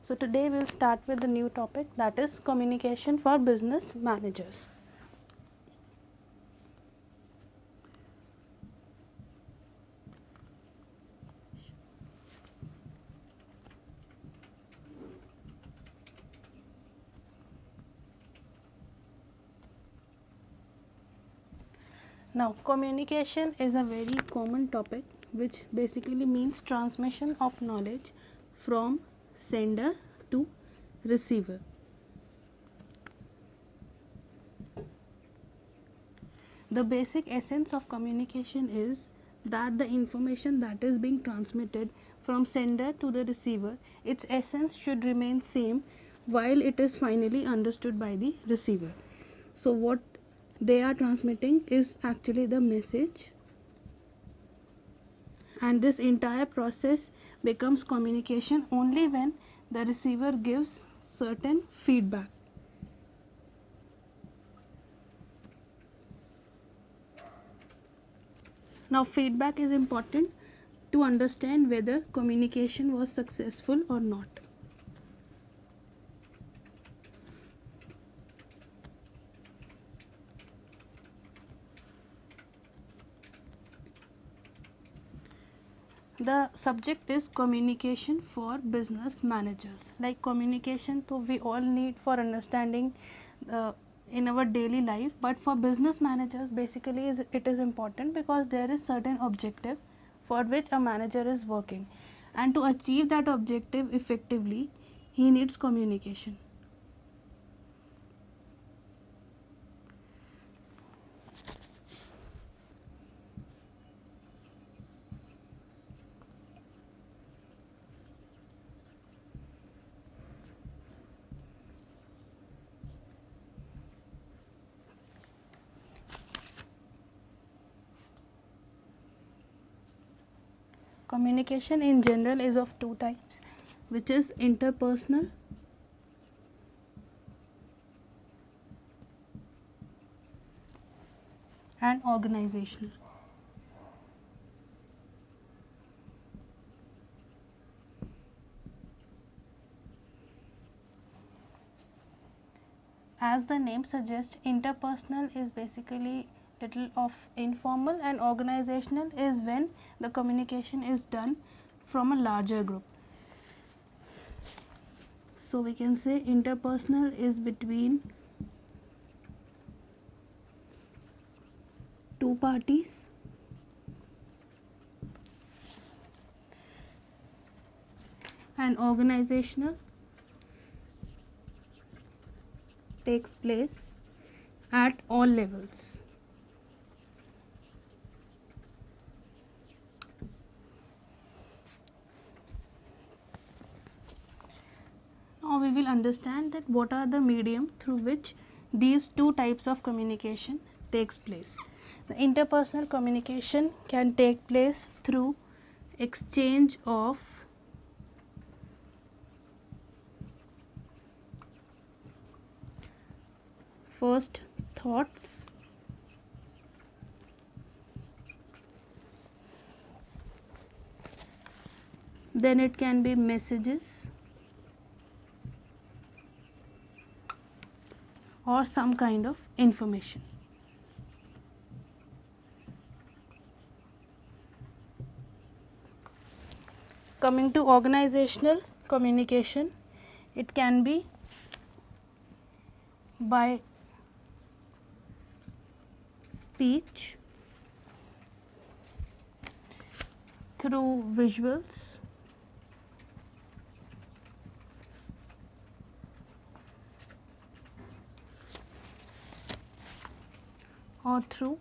So today we will start with the new topic, that is communication for business managers. Now communication is a very common topic which basically means transmission of knowledge from sender to receiver. The basic essence of communication is that the information that is being transmitted from sender to the receiver, its essence should remain same while it is finally understood by the receiver. So what they are transmitting is actually the message, and this entire process becomes communication only when the receiver gives certain feedback. Now feedback is important to understand whether communication was successful or not. The subject is communication for business managers. Like communication, so we all need for understanding in our daily life, but for business managers basically it is important because there is certain objective for which a manager is working, and to achieve that objective effectively he needs communication. Communication in general is of two types, which is interpersonal and organizational. As the name suggests, interpersonal is basically little of informal, and organizational is when the communication is done from a larger group. So we can say interpersonal is between two parties, and organizational takes place at all levels. Now we will understand that what are the medium through which these two types of communication takes place. The interpersonal communication can take place through exchange of first thoughts, then it can be messages or some kind of information. Coming to organizational communication, it can be by speech, through visuals, or through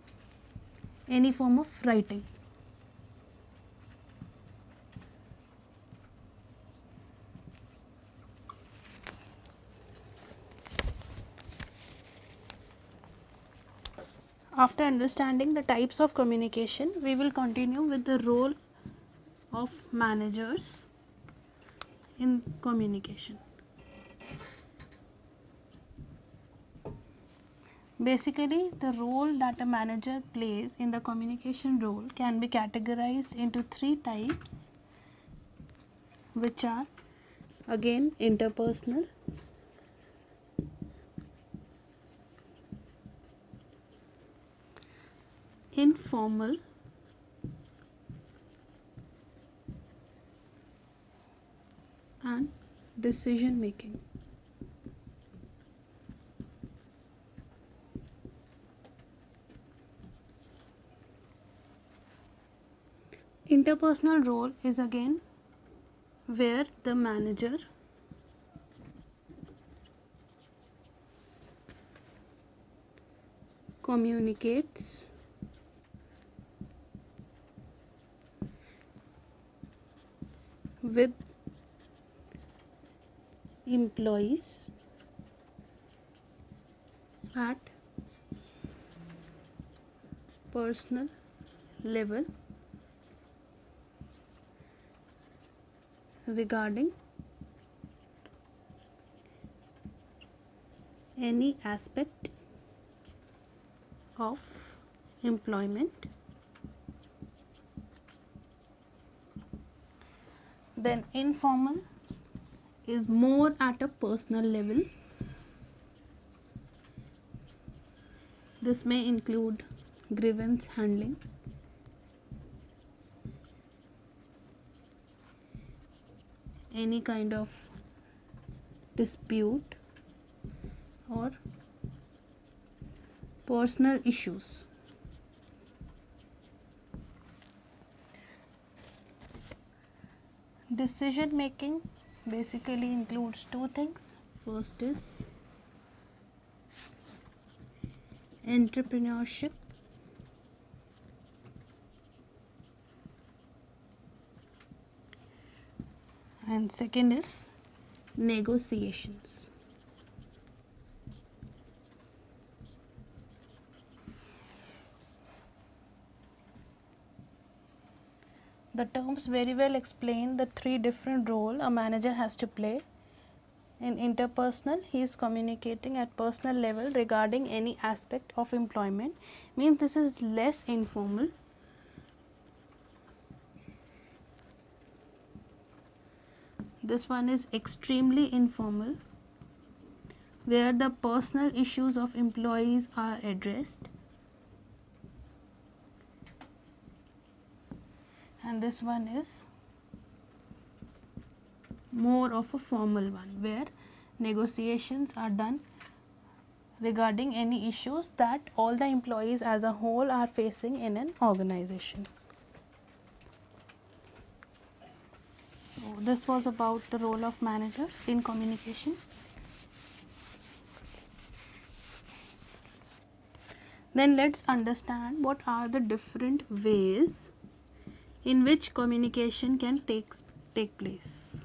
any form of writing. After understanding the types of communication, we will continue with the role of managers in communication. Basically, the role that a manager plays in the communication role can be categorized into three types, which are again interpersonal, informal, and decision making. Interpersonal role is again where the manager communicates with employees at personal level regarding any aspect of employment. Then informal is more at a personal level. This may include grievance handling, any kind of dispute or personal issues. Decision making basically includes two things. First is entrepreneurship, and second is negotiations. The terms very well explain the three different roles a manager has to play. In interpersonal, he is communicating at personal level regarding any aspect of employment. Means this is less informal. This one is extremely informal, where the personal issues of employees are addressed. And this one is more of a formal one, where negotiations are done regarding any issues that all the employees as a whole are facing in an organization. So this was about the role of manager in communication. Then let's understand what are the different ways in which communication can take place.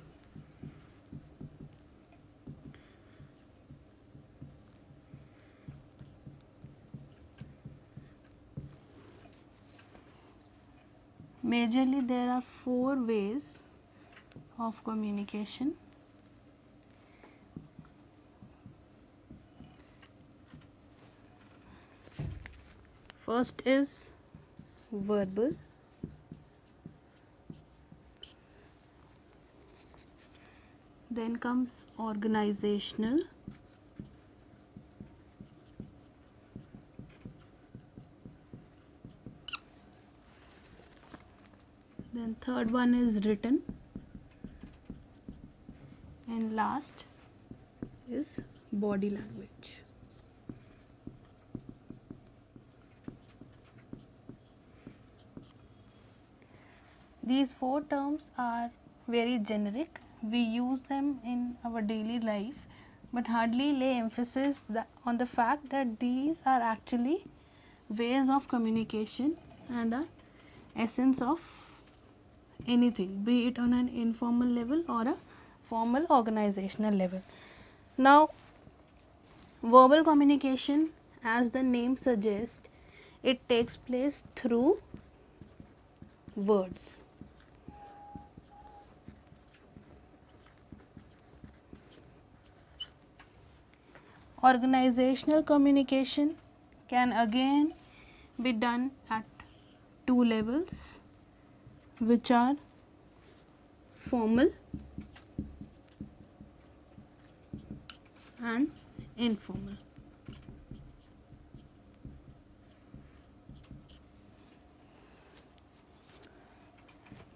Majorly there are 4 ways of communication. First is verbal, then comes organizational, then third one is written, and last is body language. These 4 terms are very generic. We use them in our daily life, but hardly lay emphasis on the fact that these are actually ways of communication and an essence of anything, be it on an informal level or a formal organizational level. Now, verbal communication, as the name suggests, it takes place through words. Organizational communication can again be done at 2 levels, which are formal and informal.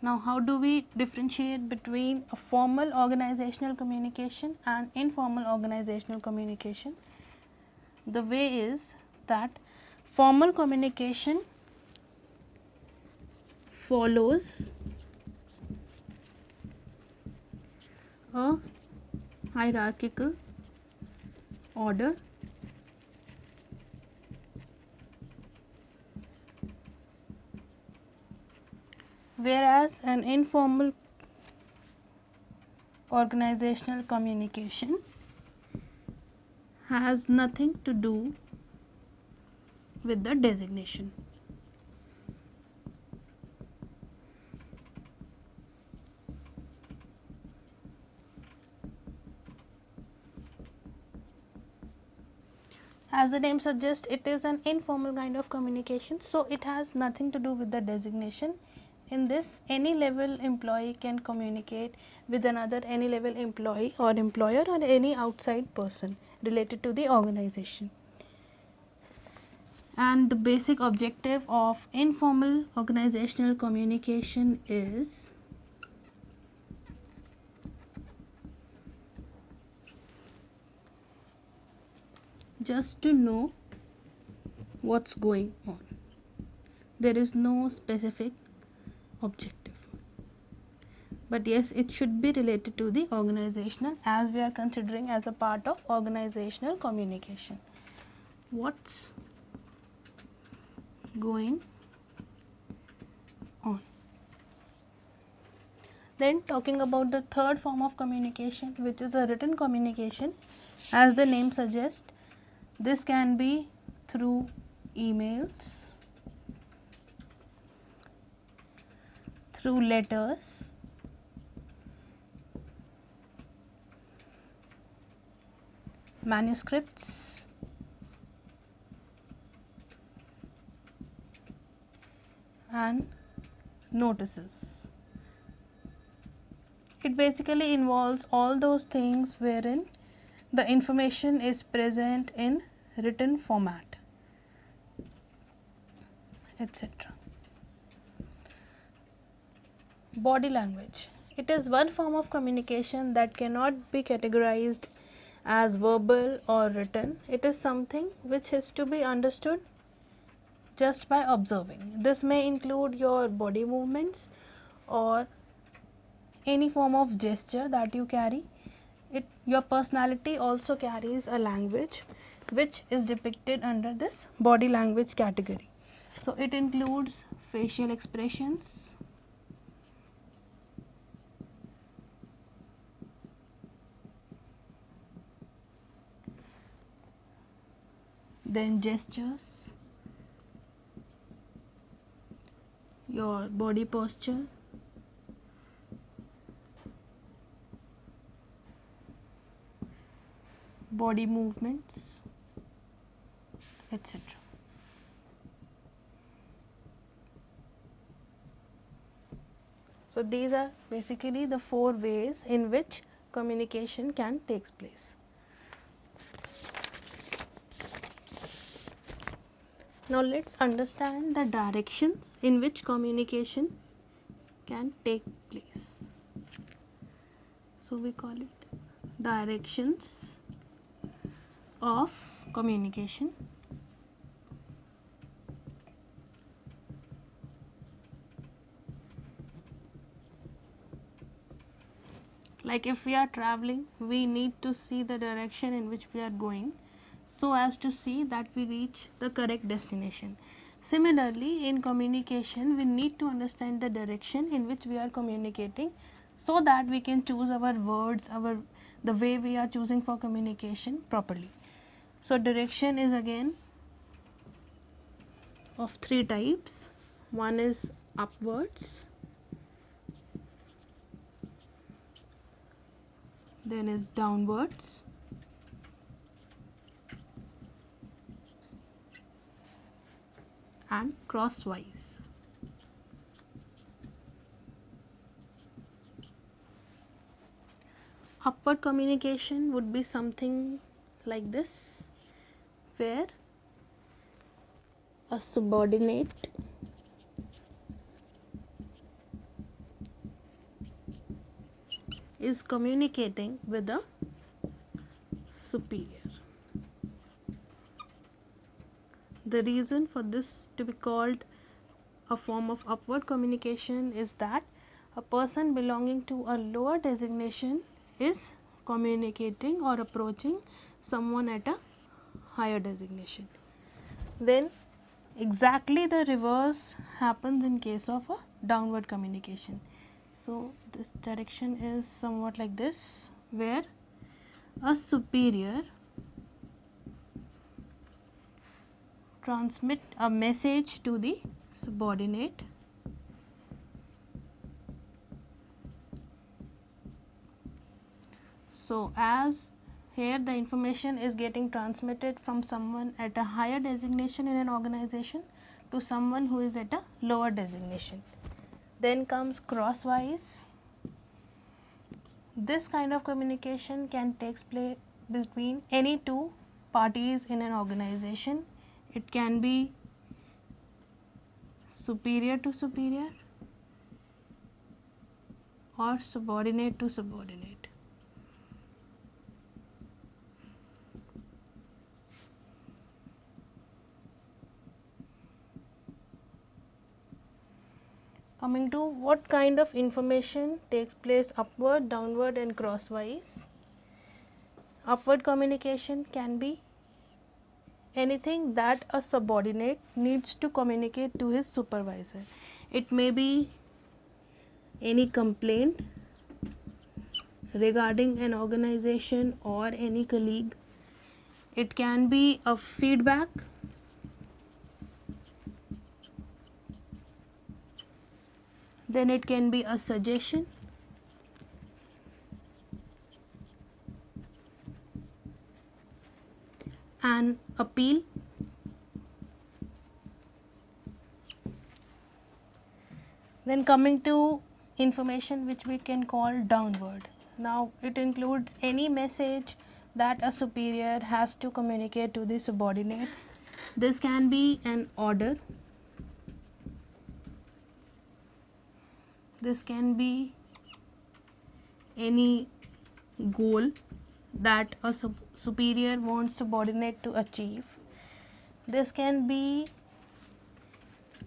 Now, how do we differentiate between a formal organizational communication and informal organizational communication? The way is that formal communication follows a hierarchical order, whereas an informal organizational communication has nothing to do with the designation. As the name suggests, it is an informal kind of communication, so it has nothing to do with the designation. In this, any level employee can communicate with another any level employee or employer or any outside person related to the organization. And the basic objective of informal organizational communication is just to know what's going on. There is no specific objective, but yes, it should be related to the organizational, as we are considering as a part of organizational communication. What's going on? Then talking about the third form of communication, which is a written communication. As the name suggests, this can be through emails, through letters, manuscripts, and notices. It basically involves all those things wherein the information is present in written format, etc. Body language. It is one form of communication that cannot be categorized as verbal or written. It is something which has to be understood just by observing. This may include your body movements or any form of gesture that you carry. Your personality also carries a language which is depicted under this body language category. So, it includes facial expressions, then gestures, your body posture, body movements, etc. So, these are basically the 4 ways in which communication can take place. Now, let us understand the directions in which communication can take place. So, we call it directions of communication. Like if we are traveling, we need to see the direction in which we are going, so as to see that we reach the correct destination. Similarly, in communication, we need to understand the direction in which we are communicating, so that we can choose our words, the way we are choosing for communication properly. So, direction is again of 3 types. One is upwards, then is downwards, and crosswise. Upward communication would be something like this, where a subordinate is communicating with a superior. The reason for this to be called a form of upward communication is that a person belonging to a lower designation is communicating or approaching someone at a higher designation. Then exactly the reverse happens in case of a downward communication. So this direction is somewhat like this, where a superior transmit a message to the subordinate So, as here the information is getting transmitted from someone at a higher designation in an organization to someone who is at a lower designation. Then comes crosswise. This kind of communication can take place between any two parties in an organization. It can be superior to superior or subordinate to subordinate. Coming to what kind of information takes place upward, downward and crosswise. Upward communication can be anything that a subordinate needs to communicate to his supervisor. It may be any complaint regarding an organization or any colleague. It can be a feedback. Then it can be a suggestion. An appeal. Then coming to information which we can call downward. Now it includes any message that a superior has to communicate to the subordinate. This can be an order. This can be any goal that a superior wants subordinate to achieve. This can be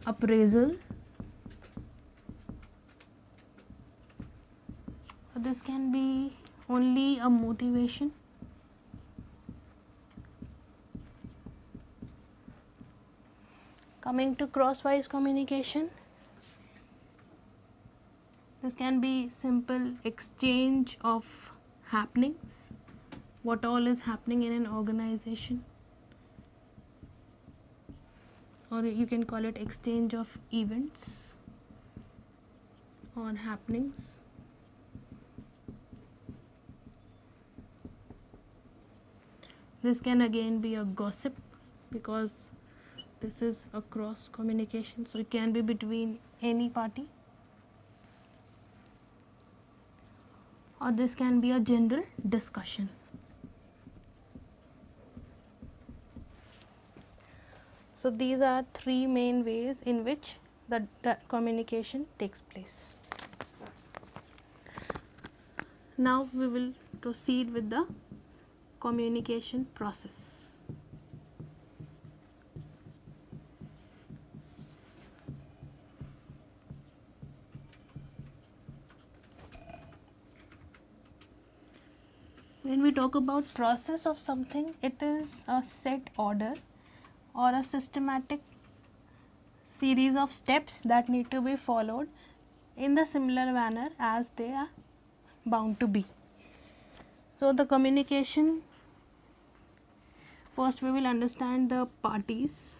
appraisal. This can be only a motivation. Coming to crosswise communication. This can be simple exchange of happenings, what all is happening in an organization, or you can call it exchange of events or happenings. This can again be a gossip, because this is a cross communication, so it can be between any party. Or this can be a general discussion. So these are three main ways in which the communication takes place. Now we will proceed with the communication process. When we talk about process of something, it is a set order or a systematic series of steps that need to be followed in the similar manner as they are bound to be. So the communication, first we will understand the parties.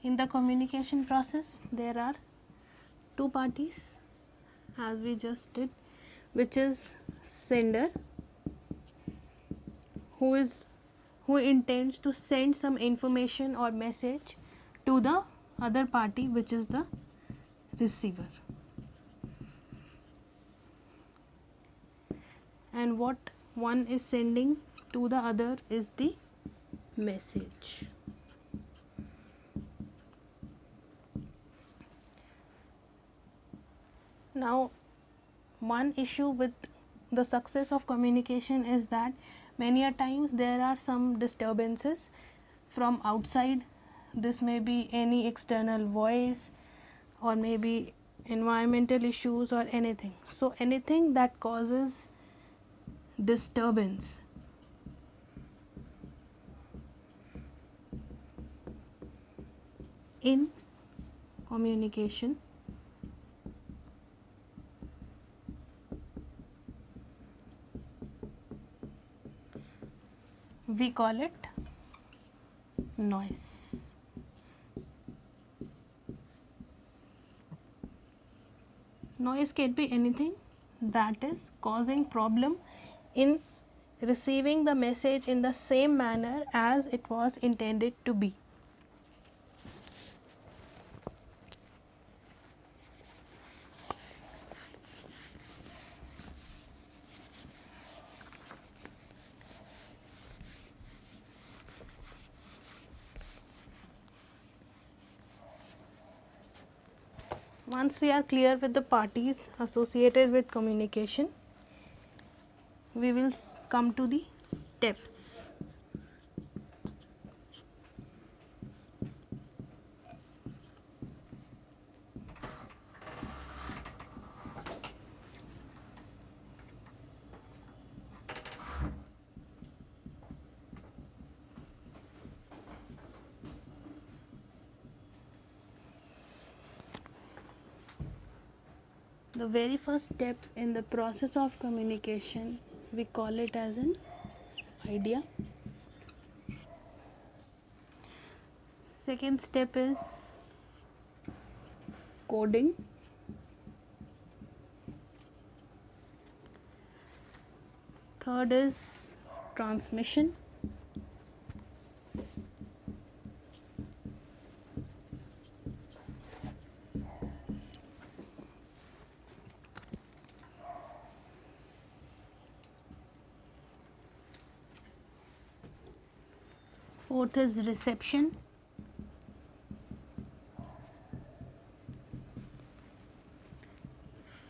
In the communication process, there are two parties, as we just did, which is sender, who intends to send some information or message to the other party, which is the receiver. and what one is sending to the other is the message. Now, one issue with the success of communication is that many a times there are some disturbances from outside. This may be any external voice or maybe environmental issues or anything. So, anything that causes disturbance in communication we call it noise. Noise can be anything that is causing problem in receiving the message in the same manner as it was intended to be. Once we are clear with the parties associated with communication, we will come to the steps. The very first step in the process of communication, we call it as an idea. Second step is coding. Third is transmission. Fourth is reception.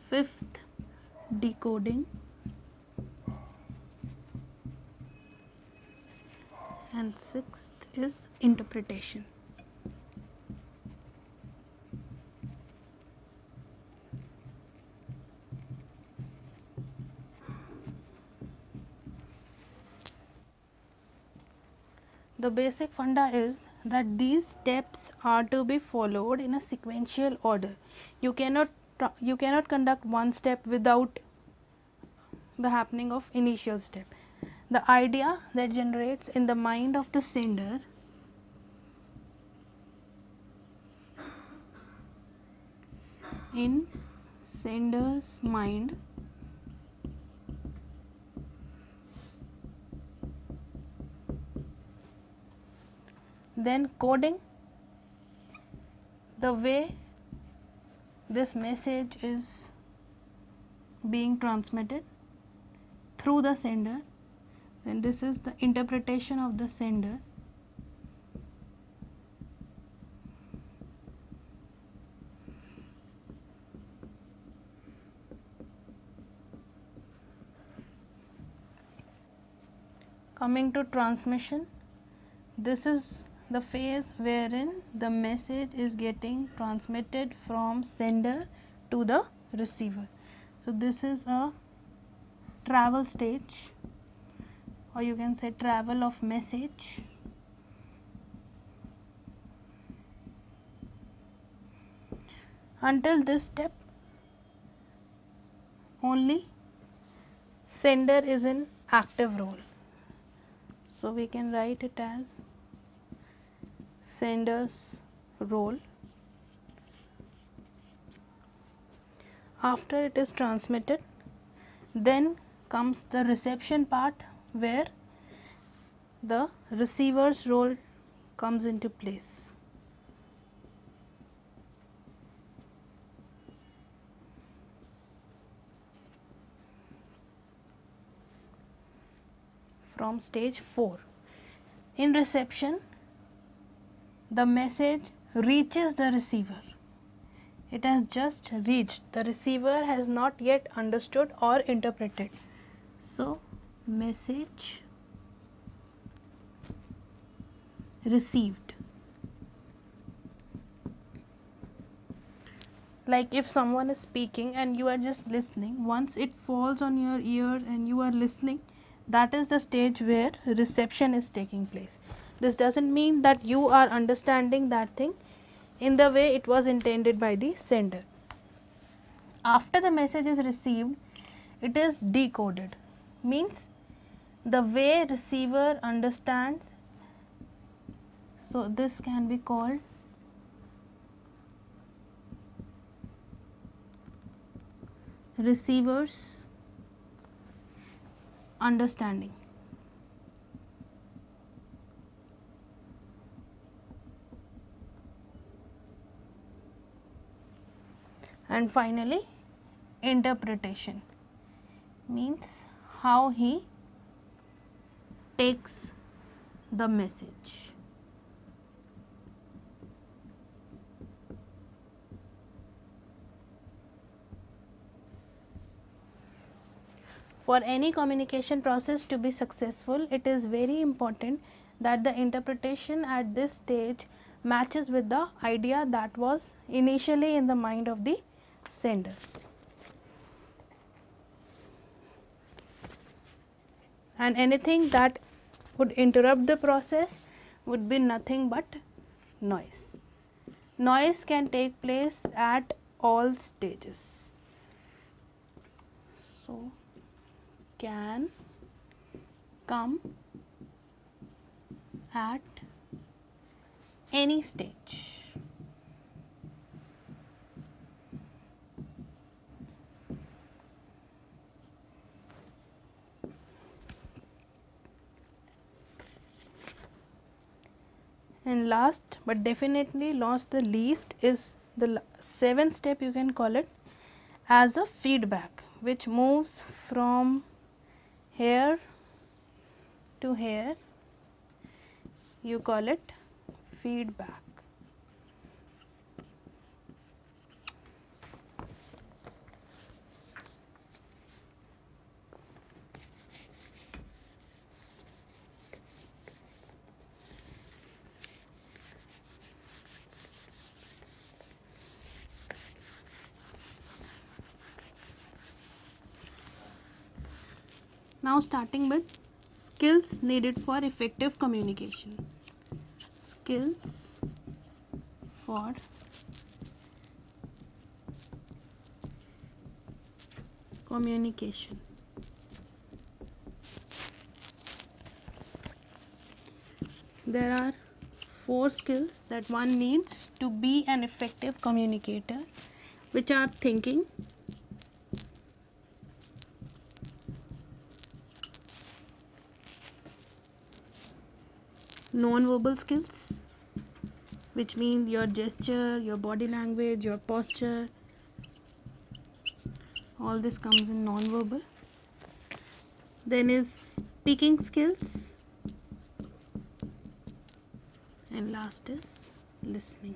Fifth, decoding. And sixth is interpretation. The basic funda is that these steps are to be followed in a sequential order. You cannot conduct one step without the happening of initial step. The idea that generates in the mind of the sender in sender's mind then coding the way this message is being transmitted through the sender, and this is the interpretation of the sender. Coming to transmission, this is the phase wherein the message is getting transmitted from sender to the receiver. So, this is a travel stage, or you can say travel of message. Until this step, only sender is in active role. So, we can write it as sender's role. After it is transmitted, then comes the reception part where the receiver's role comes into place. from stage 4. In reception, the message reaches the receiver. It has just reached. The receiver has not yet understood or interpreted. So, message received. Like if someone is speaking and you are just listening, once it falls on your ear and you are listening, that is the stage where reception is taking place. This doesn't mean that you are understanding that thing in the way it was intended by the sender. After the message is received, it is decoded. Means the way receiver understands, so this can be called receiver's understanding. And finally, interpretation means how he takes the message. For any communication process to be successful, it is very important that the interpretation at this stage matches with the idea that was initially in the mind of the sender. And anything that would interrupt the process would be nothing but noise. Noise can take place at all stages. So, can come at any stage. And last but definitely not the least is the 7th step, you can call it as a feedback, which moves from here to here. You call it feedback. Now starting with skills needed for effective communication. Skills for communication. There are 4 skills that one needs to be an effective communicator, which are thinking, non-verbal skills, which mean your gesture, your body language, your posture, all this comes in non-verbal. Then is speaking skills, and last is listening.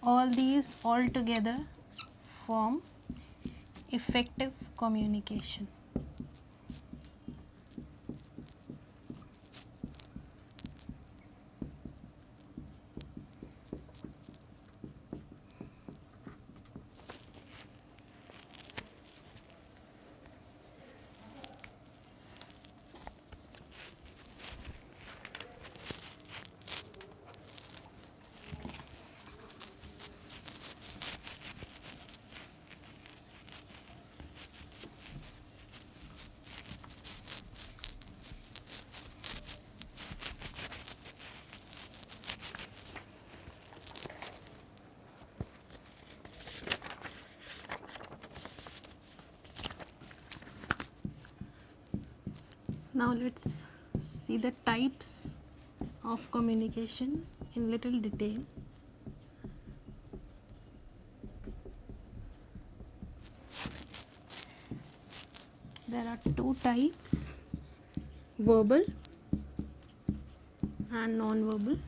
All these all together form effective communication. Now let's see the types of communication in little detail. there are two types, verbal and non-verbal.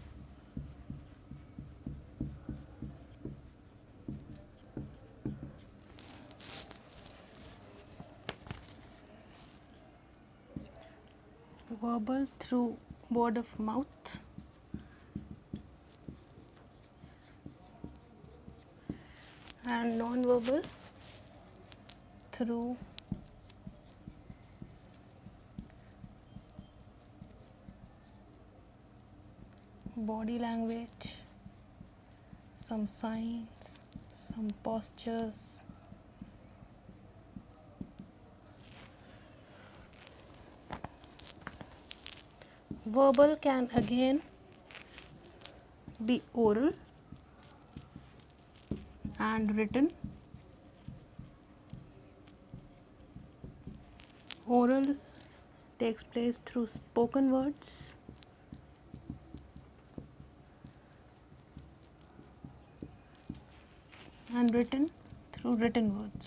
Verbal through word of mouth, and non-verbal through body language, some signs, some postures. Verbal can again be oral and written. Oral takes place through spoken words, and written through written words.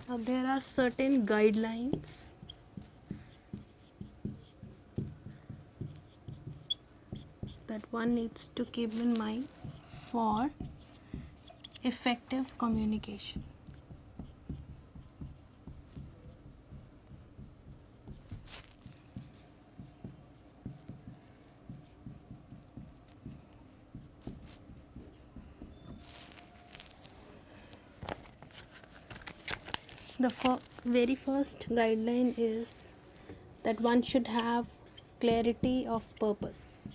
Now there are certain guidelines that one needs to keep in mind for effective communication. The very first guideline is that one should have clarity of purpose.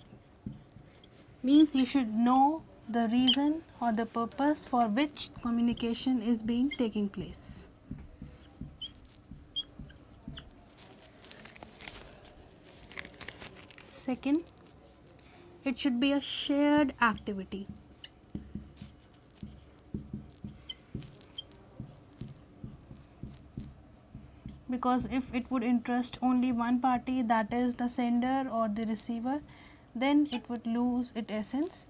Means you should know the reason or the purpose for which communication is being taking place. Second, it should be a shared activity. Because if it would interest only one party, that is the sender or the receiver, then it would lose its essence.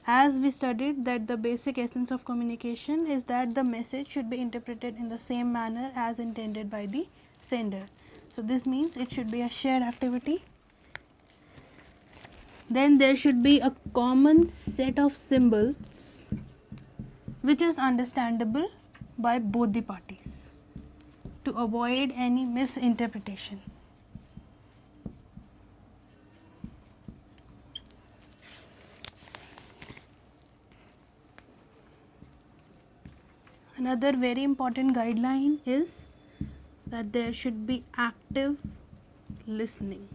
As we studied that the basic essence of communication is that the message should be interpreted in the same manner as intended by the sender. So this means it should be a shared activity. Then there should be a common set of symbols which is understandable by both the parties, to avoid any misinterpretation. Another very important guideline is that there should be active listening.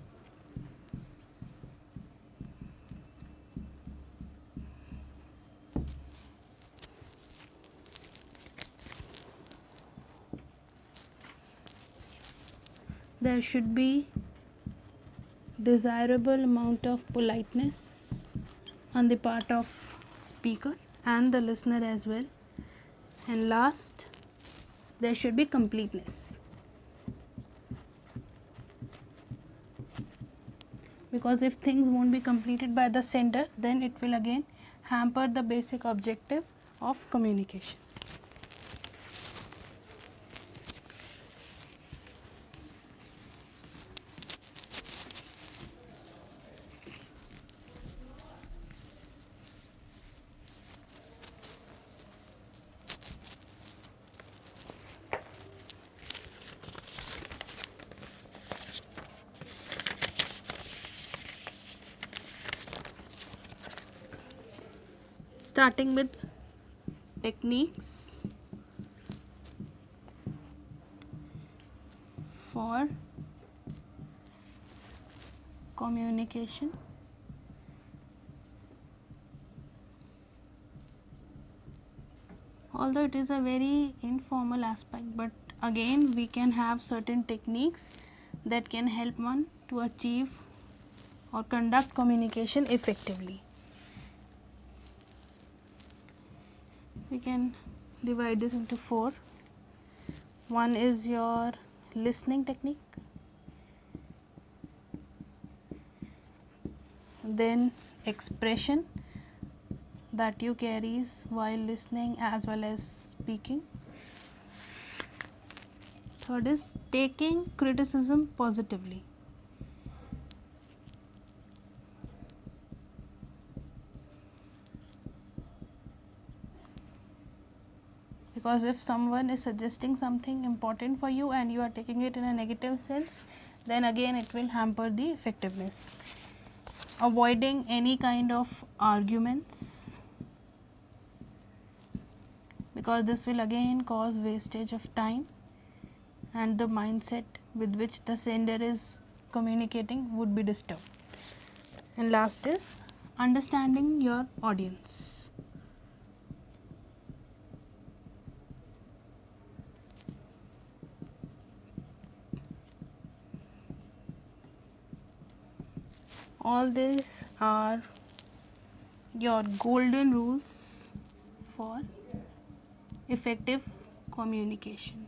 There should be desirable amount of politeness on the part of speaker and the listener as well. And last, there should be completeness. Because if things won't be completed by the sender, then it will again hamper the basic objective of communication. Starting with techniques for communication. Although it is a very informal aspect, but again we can have certain techniques that can help one to achieve or conduct communication effectively. We can divide this into 4. One is your listening technique, then expression that you carries while listening as well as speaking. Third is taking criticism positively. Because if someone is suggesting something important for you and you are taking it in a negative sense, then again it will hamper the effectiveness. Avoiding any kind of arguments, because this will again cause wastage of time and the mindset with which the sender is communicating would be disturbed. And last is understanding your audience. All these are your golden rules for effective communication.